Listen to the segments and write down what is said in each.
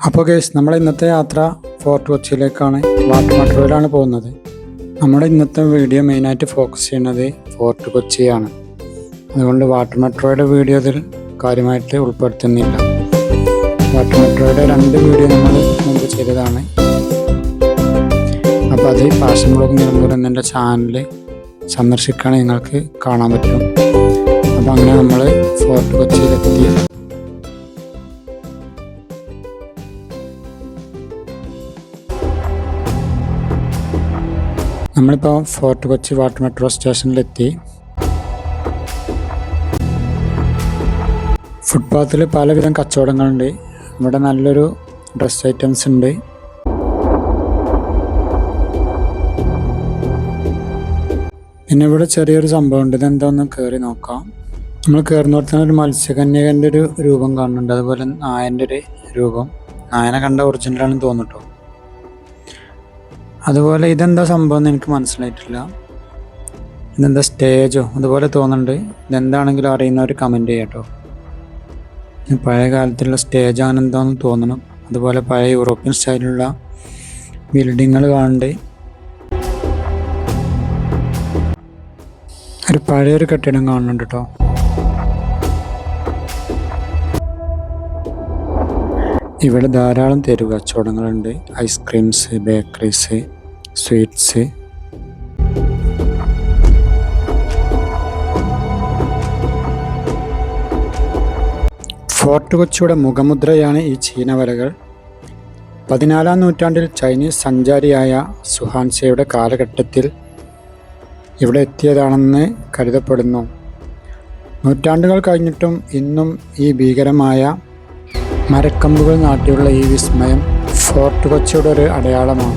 അപ്പോൾ ഗൈസ്, നമ്മൾ ഇന്നത്തെ യാത്ര ഫോർട്ട് കൊച്ചിയിലേക്കാണ്. വാട്ടർ മെട്രോയിലാണ് പോകുന്നത്. നമ്മുടെ ഇന്നത്തെ വീഡിയോ മെയിനായിട്ട് ഫോക്കസ് ചെയ്യുന്നത് ഫോർട്ട് കൊച്ചിയാണ്. അതുകൊണ്ട് വാട്ടർ മെട്രോയുടെ വീഡിയോ ഇതിൽ കാര്യമായിട്ട് ഉൾപ്പെടുത്തുന്നില്ല. വാട്ടർ മെട്രോയുടെ 2 വീഡിയോ നമ്മൾ മുമ്പ് ചെയ്തതാണ്. അപ്പോൾ അത് പാഷൻ ബ്ലോഗ് നിലമ്പൂർ എന്നെ ചാനൽ സന്ദർശിക്കുകയാണെങ്കിൽ നിങ്ങൾക്ക് കാണാൻ പറ്റും. അപ്പോൾ അങ്ങനെ നമ്മൾ ഫോർട്ട് കൊച്ചിയിലെത്തി. നമ്മളിപ്പോൾ ഫോർട്ട് കൊച്ചി വാട്ടർ മെട്രോ സ്റ്റേഷനിലെത്തി. ഫുട്പാത്തിൽ പലവിധം കച്ചവടങ്ങളുണ്ട്. ഇവിടെ നല്ലൊരു ഡ്രസ് ഐറ്റംസ് ഉണ്ട്. പിന്നെ ഇവിടെ ചെറിയൊരു സംഭവം ഉണ്ട്. ഇതെന്താന്ന് കയറി നോക്കാം. നമ്മൾ കയറുന്നോടത്ത് തന്നെ ഒരു മത്സ്യകന്യകൻ്റെ ഒരു രൂപം കാണുന്നുണ്ട്. അതുപോലെ നായൻ്റെ ഒരു രൂപം. നായനെ കണ്ട ഒറിജിനലാണെന്ന് തോന്നുട്ടോ. അതുപോലെ ഇതെന്താ സംഭവം എന്ന് എനിക്ക് മനസ്സിലായിട്ടില്ല. ഇതെന്താ സ്റ്റേജോ അതുപോലെ തോന്നുന്നുണ്ട്. ഇതെന്താണെങ്കിലും അറിയുന്നവർ കമൻറ്റ് ചെയ്യാം കേട്ടോ. പഴയ കാലത്തുള്ള സ്റ്റേജ് അങ്ങനെ എന്താണെന്ന് തോന്നുന്നു. അതുപോലെ പഴയ യൂറോപ്യൻ സ്റ്റൈലിലുള്ള ബിൽഡിങ്ങുകൾ കാണുന്നുണ്ട്. ഒരു പഴയൊരു കെട്ടിടം കാണുന്നുണ്ട് കേട്ടോ. ഇവിടെ ധാരാളം തെരുവ് കച്ചവടങ്ങളുണ്ട്. Ice creams, bakeries, sweets. ഫോർട്ട് കൊച്ചിയുടെ മുഖമുദ്രയാണ് ഈ ചീനവലകൾ. 14-ാം നൂറ്റാണ്ടിൽ ചൈനീസ് സഞ്ചാരിയായ സുഹാൻസിയുടെ കാലഘട്ടത്തിൽ ഇവിടെ എത്തിയതാണെന്ന് കരുതപ്പെടുന്നു. നൂറ്റാണ്ടുകൾ കഴിഞ്ഞിട്ടും ഇന്നും ഈ ഭീകരമായ മരക്കമ്പുകൾ നാട്ടിയുള്ള ഈ വിസ്മയം ഫോർട്ട് കൊച്ചിയുടെ ഒരു അടയാളമാണ്.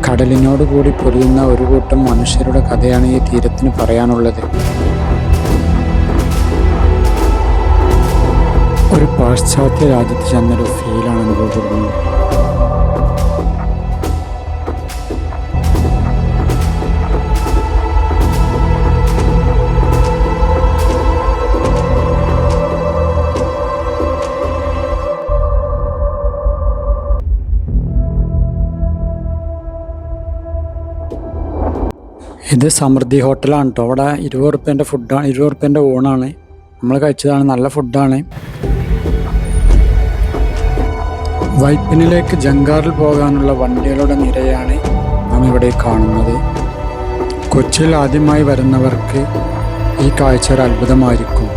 കടലിനോട് കൂടി പൊരുതുന്ന ഒരു കൂട്ടം മനുഷ്യരുടെ കഥയാണ് ഈ തീരത്തിന് പറയാനുള്ളത്. ഒരു പാശ്ചാത്യ രാജ്യത്ത് ചെന്നൊരു ഫീലാണ് അനുഭവപ്പെടുന്നത്. ഇത് സമൃദ്ധി ഹോട്ടലാണ് കേട്ടോ. അവിടെ 20 റുപ്യേൻ്റെ ഫുഡാണ്, 20 റുപ്യേൻ്റെ ഊണാണ്. നമ്മൾ കഴിച്ചതാണ്, നല്ല ഫുഡാണ്. വൈപ്പിനിലേക്ക് ജങ്കാറിൽ പോകാനുള്ള വണ്ടികളുടെ നിരയാണ് നാം ഇവിടെ കാണുന്നത്. കൊച്ചിയിൽ ആദ്യമായി വരുന്നവർക്ക് ഈ കാഴ്ച ഒരു അത്ഭുതമായിരിക്കും.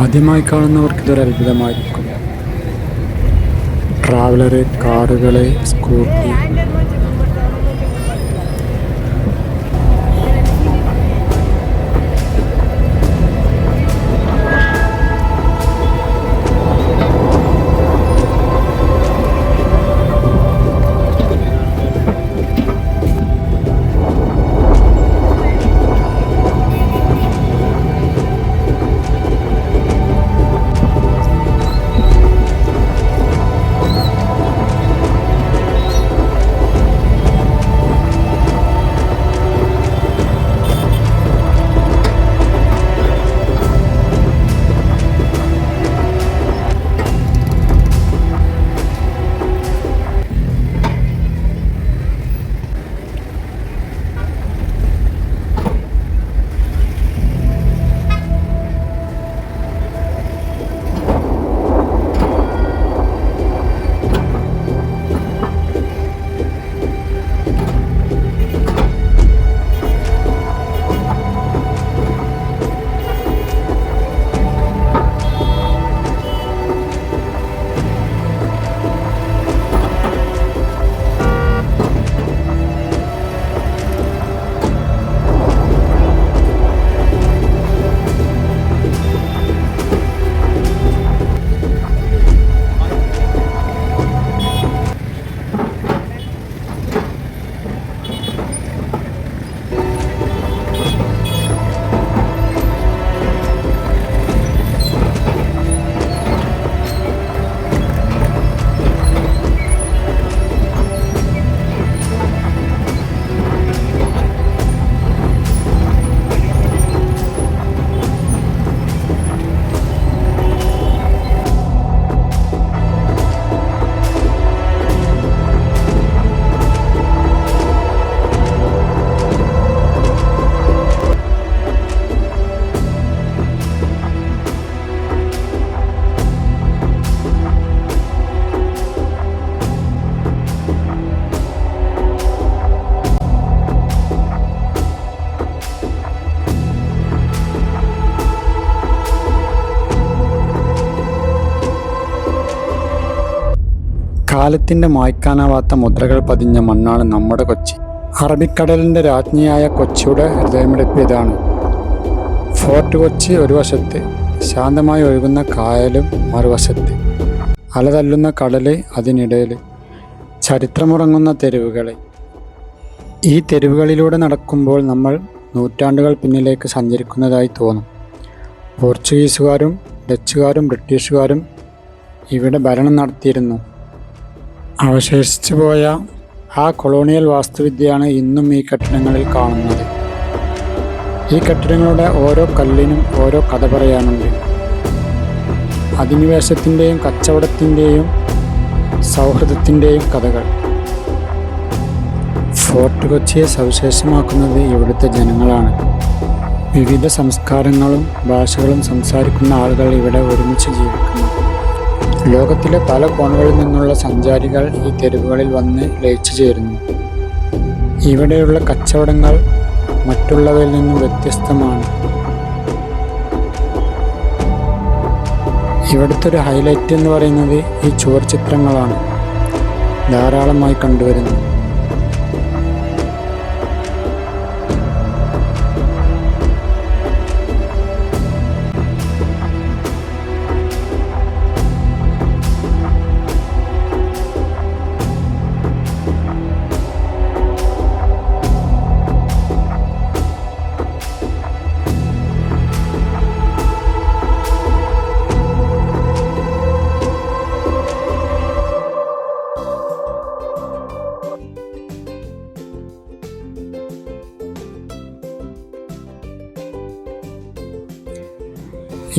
ആദ്യമായി കാണുന്നവർക്ക് ഇതൊരു അത്ഭുതമായിരിക്കും. ട്രാവലർ, കാറുകൾ, സ്കൂട്ടി. കാലത്തിൻ്റെ മായ്ക്കാനാവാത്ത മുദ്രകൾ പതിഞ്ഞ മണ്ണാണ് നമ്മുടെ കൊച്ചി. അറബിക്കടലിൻ്റെ രാജ്ഞിയായ കൊച്ചിയുടെ ഹൃദയമിടിപ്പ് ഇതാണ്. ഫോർട്ട് കൊച്ചി ഒരു വശത്ത്, ശാന്തമായി ഒഴുകുന്ന കായലും മറുവശത്ത്, അലതല്ലുന്ന കടല് അതിനിടയിൽ, ചരിത്രമുറങ്ങുന്ന തെരുവുകൾ. ഈ തെരുവുകളിലൂടെ നടക്കുമ്പോൾ നമ്മൾ നൂറ്റാണ്ടുകൾ പിന്നിലേക്ക് സഞ്ചരിക്കുന്നതായി തോന്നും. പോർച്ചുഗീസുകാരും ഡച്ചുകാരും ബ്രിട്ടീഷുകാരും ഇവിടെ ഭരണം നടത്തിയിരുന്നു. അവശേഷിച്ചു പോയ ആ കൊളോണിയൽ വാസ്തുവിദ്യയാണ് ഇന്നും ഈ കെട്ടിടങ്ങളിൽ കാണുന്നത്. ഈ കെട്ടിടങ്ങളുടെ ഓരോ കല്ലിനും ഓരോ കഥ പറയാനുണ്ട്. അധിനിവേശത്തിൻ്റെയും കച്ചവടത്തിൻ്റെയും സൗഹൃദത്തിൻ്റെയും കഥകൾ. ഫോർട്ട് കൊച്ചിയെ സവിശേഷമാക്കുന്നത് ഇവിടുത്തെ ജനങ്ങളാണ്. വിവിധ സംസ്കാരങ്ങളും ഭാഷകളും സംസാരിക്കുന്ന ആളുകൾ ഇവിടെ ഒരുമിച്ച് ജീവിക്കുന്നു. ലോകത്തിലെ പല കോണുകളിൽ നിന്നുള്ള സഞ്ചാരികൾ ഈ തെരുവുകളിൽ വന്ന് ലയിച്ചു ചേരുന്നു. ഇവിടെയുള്ള കച്ചവടങ്ങൾ മറ്റുള്ളവയിൽ നിന്നും വ്യത്യസ്തമാണ്. ഇവിടുത്തെ ഒരു ഹൈലൈറ്റ് എന്ന് പറയുന്നത് ഈ ചുവർ ചിത്രങ്ങളാണ്. ധാരാളമായി കണ്ടുവരുന്നു.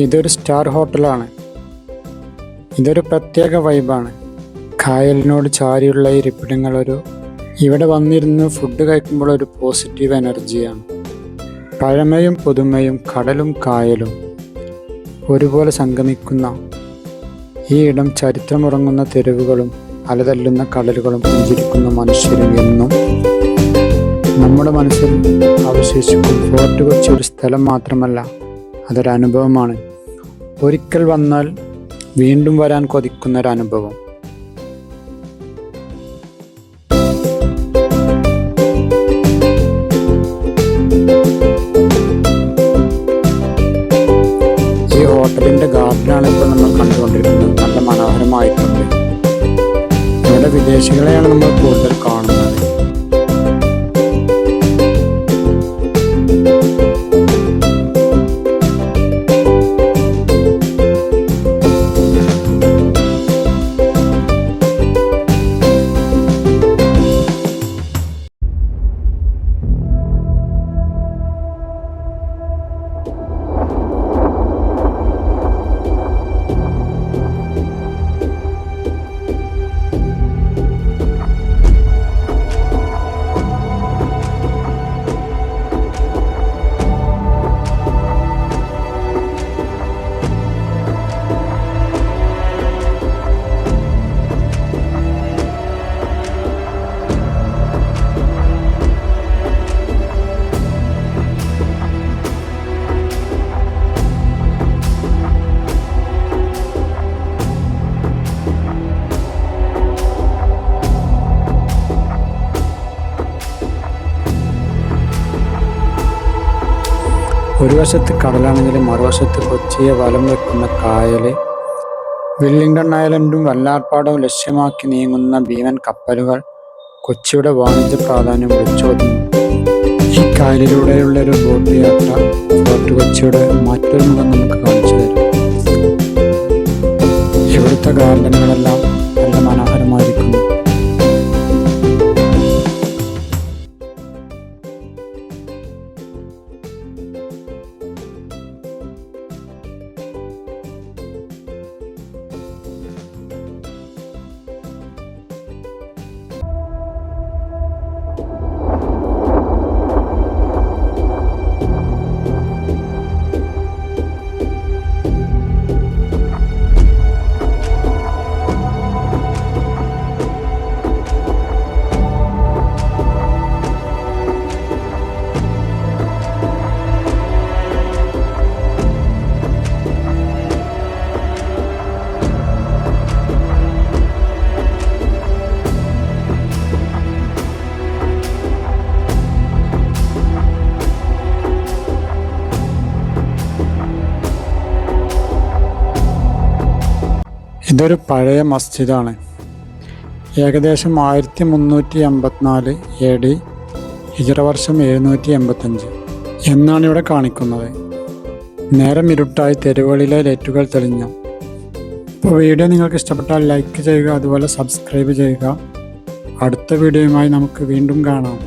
ഇതൊരു സ്റ്റാർ ഹോട്ടലാണ്. ഇതൊരു പ്രത്യേക വൈബാണ്. കായലിനോട് ചാരിയുള്ള ഈ ഇരിപ്പിടങ്ങൾ ഇവിടെ വന്നിരുന്ന് ഫുഡ് കഴിക്കുമ്പോൾ ഒരു പോസിറ്റീവ് എനർജിയാണ്. പഴമയും പുതുമയും കടലും കായലും ഒരുപോലെ സംഗമിക്കുന്ന ഈ ഇടം ചരിത്രമുറങ്ങുന്ന തെരുവുകളും അലതല്ലുന്ന കടലുകളും പുഞ്ചിരിക്കുന്ന മനുഷ്യരും എന്നും നമ്മുടെ മനസ്സിൽ അവശേഷിക്കും. ഫോർട്ട് കൊച്ചി ഒരു സ്ഥലം മാത്രമല്ല, അതൊരനുഭവമാണ്. ഒരിക്കൽ വന്നാൽ വീണ്ടും വരാൻ കൊതിക്കുന്നൊരനുഭവം. ഈ ഹോട്ടലിൻ്റെ ഗാർഡനാണ് ഇപ്പോൾ നമ്മൾ കണ്ടുകൊണ്ടിരിക്കുന്നത്. നല്ല മനോഹരമായിട്ടുണ്ട്. ഇവിടെ വിദേശികളെയാണ് നമ്മൾ കൂടുതൽ കാണുന്നത്. ഒരു വശത്ത് കടലാണെങ്കിലും മറുവശത്ത് കൊച്ചിയെ വലം വെക്കുന്ന കായൽ. വില്ലിംഗ്ടൺ ഐലൻഡും വല്ലാർപാടവും ലക്ഷ്യമാക്കി നീങ്ങുന്ന ഭീമൻ കപ്പലുകൾ കൊച്ചിയുടെ വാണിജ്യ പ്രാധാന്യം വിളിച്ചോതുന്നു. ഈ കായലിലൂടെയുള്ള ഒരു ബോട്ട് യാത്ര ഫോർട്ട് കൊച്ചിയുടെ മറ്റൊരു മുഖം നമുക്ക് കാണിച്ചു തരും. ഇവിടുത്തെ ഗാർഡനുകളെല്ലാം നല്ല മനോഹരമായിരിക്കുന്നു. ഇതൊരു പഴയ മസ്ജിദാണ്. ഏകദേശം 1384 AD, ഹിജ്റ വർഷം 785 എന്നാണ് ഇവിടെ കാണിക്കുന്നത്. നേരം ഇരുട്ടായി തെരുവുകളിലെ ലൈറ്റുകൾ തെളിഞ്ഞു. ഇപ്പോൾ വീഡിയോ നിങ്ങൾക്ക് ഇഷ്ടപ്പെട്ടാൽ ലൈക്ക് ചെയ്യുക, അതുപോലെ സബ്സ്ക്രൈബ് ചെയ്യുക. അടുത്ത വീഡിയോയുമായി നമുക്ക് വീണ്ടും കാണാം.